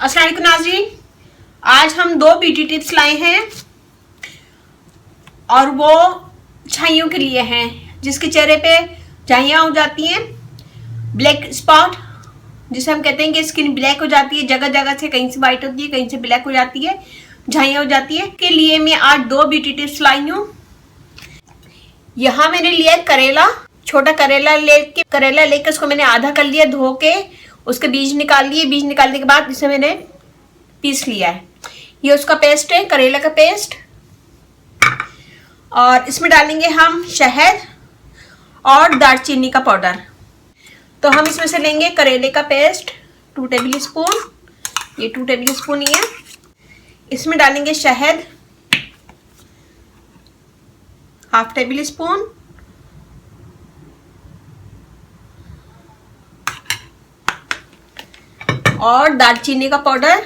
अस्सलाम वालेकुम नाज़रीन, आज हम दो ब्यूटी टिप्स लाए हैं और वो झाइयों के लिए हैं जिसके चेहरे पे झाइयाँ हो जाती हैं, ब्लैक स्पॉट जिसे हम कहते हैं कि स्किन ब्लैक हो जाती है, जगह जगह से कहीं से वाइट होती है, कहीं से ब्लैक हो जाती है, झाइयाँ हो जाती है। के लिए मैं आज दो ब्यूटी टिप्स लाई हूँ। यहाँ मैंने लिया करेला, छोटा करेला लेके उसको मैंने आधा कर लिया, धो के उसके बीज निकाल लिए। बीज निकालने के बाद इसे मैंने पीस लिया है। ये उसका पेस्ट है, करेला का पेस्ट। और इसमें डालेंगे हम शहद और दालचीनी का पाउडर। तो हम इसमें से लेंगे करेले का पेस्ट 2 टेबल स्पून, ये 2 टेबल स्पून ही है। इसमें डालेंगे शहद 1/2 टेबल स्पून, और दालचीनी का पाउडर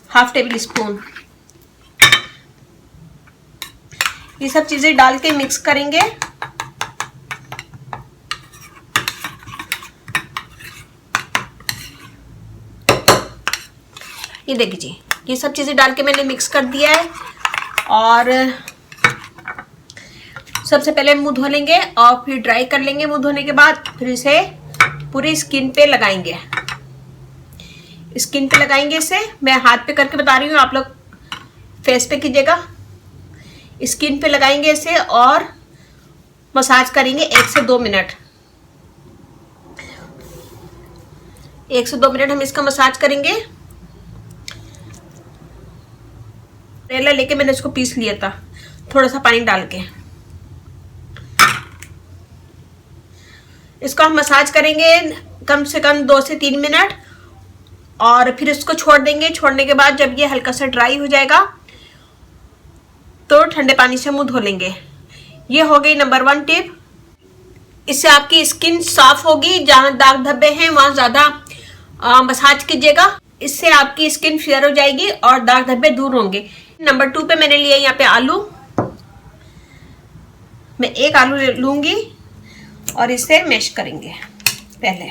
1/2 टेबल स्पून। ये सब चीजें डाल के मिक्स करेंगे। ये देखिए, ये सब चीजें डाल के मैंने मिक्स कर दिया है। और सबसे पहले मुंह धो लेंगे और फिर ड्राई कर लेंगे। मुंह धोने के बाद फिर इसे पूरी स्किन पे लगाएंगे। स्किन पे लगाएंगे इसे, मैं हाथ पे करके बता रही हूँ, आप लोग फेस पे कीजिएगा। स्किन पे लगाएंगे इसे और मसाज करेंगे 1 से 2 मिनट। 1 से 2 मिनट हम इसका मसाज करेंगे। करेला लेके मैंने इसको पीस लिया था थोड़ा सा पानी डाल के। इसको हम मसाज करेंगे कम से कम 2 से 3 मिनट और फिर इसको छोड़ देंगे। छोड़ने के बाद जब ये हल्का सा ड्राई हो जाएगा तो ठंडे पानी से मुंह धो लेंगे। ये हो गई नंबर 1 टिप। इससे आपकी स्किन साफ होगी। जहां दाग धब्बे हैं वहां ज्यादा मसाज कीजिएगा, इससे आपकी स्किन फेयर हो जाएगी और दाग धब्बे दूर होंगे। नंबर 2 पे मैंने लिया यहाँ पे आलू। मैं 1 आलू लूंगी और इसे मैश करेंगे। पहले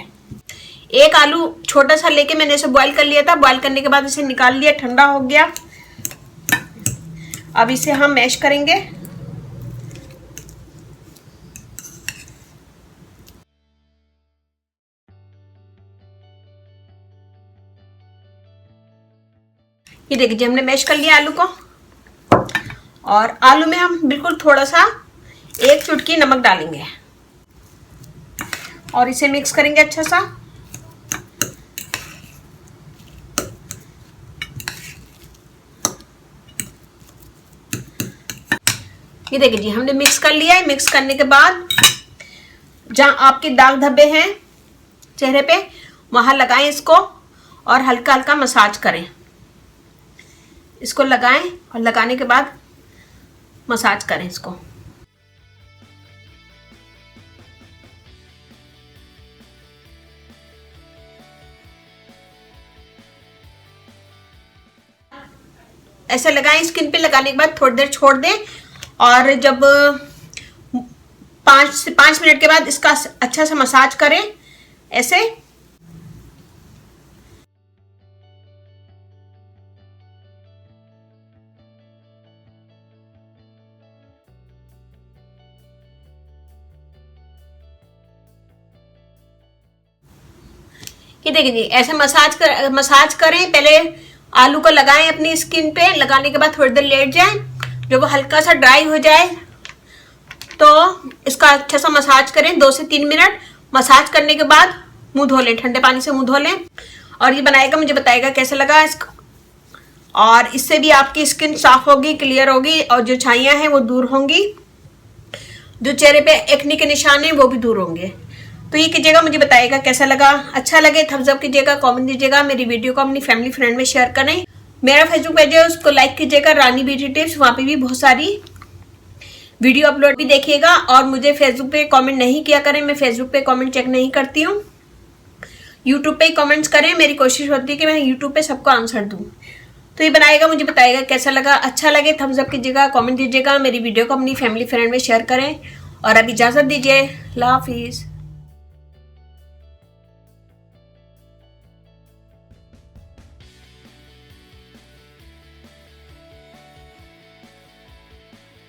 1 आलू छोटा सा लेके मैंने इसे बॉईल कर लिया था। बॉईल करने के बाद इसे निकाल लिया, ठंडा हो गया। अब इसे हम मैश करेंगे। ये देखिए, हमने मैश कर लिया आलू को। और आलू में हम बिल्कुल थोड़ा सा 1 चुटकी नमक डालेंगे और इसे मिक्स करेंगे अच्छा सा। ये देखिए जी, हमने मिक्स कर लिया है। मिक्स करने के बाद जहां आपके दाग धब्बे हैं चेहरे पे वहां लगाएं इसको और हल्का हल्का मसाज करें। इसको लगाएं और लगाने के बाद मसाज करें इसको। ऐसे लगाएं। स्किन पे लगाने के बाद थोड़ी देर छोड़ दें और जब 5 से 5 मिनट के बाद इसका अच्छा सा मसाज करें ऐसे। ये देखिए जी, ऐसे मसाज करें। पहले आलू को लगाएं अपनी स्किन पे, लगाने के बाद थोड़ी देर लेट जाएं। जब वो हल्का सा ड्राई हो जाए तो इसका अच्छा सा मसाज करें 2 से 3 मिनट। मसाज करने के बाद मुंह धो लें, ठंडे पानी से मुंह धो लें। और ये बनाएगा, मुझे बताएगा कैसा लगा इसका। और इससे भी आपकी स्किन साफ होगी, क्लियर होगी और जो छाइयाँ हैं वो दूर होंगी। जो चेहरे पे एक्ने के निशान हैं वो भी दूर होंगे। तो ये कीजिएगा, मुझे बताइएगा कैसा लगा। अच्छा लगे थम्स अप कीजिएगा, कमेंट दीजिएगा। मेरी वीडियो को अपनी फैमिली फ्रेंड में शेयर करें। मेरा फेसबुक पेज है, उसको लाइक कीजिएगा, रानी ब्यूटी टिप्स। वहाँ पे भी बहुत सारी वीडियो अपलोड भी देखिएगा। और मुझे फेसबुक पे कमेंट नहीं किया करें, मैं फेसबुक पे कमेंट चेक नहीं करती हूँ। यूट्यूब पे ही कमेंट्स करें। मेरी कोशिश होती है कि मैं यूट्यूब पे सबको आंसर दूँ। तो ये बनाएगा, मुझे बताएगा कैसा लगा। अच्छा लगे थम्स अप कीजिएगा, कमेंट दीजिएगा, मेरी वीडियो को अपनी फैमिली फ्रेंड में शेयर करें और अब इजाज़त दीजिए। अल्लाह हाफिज़।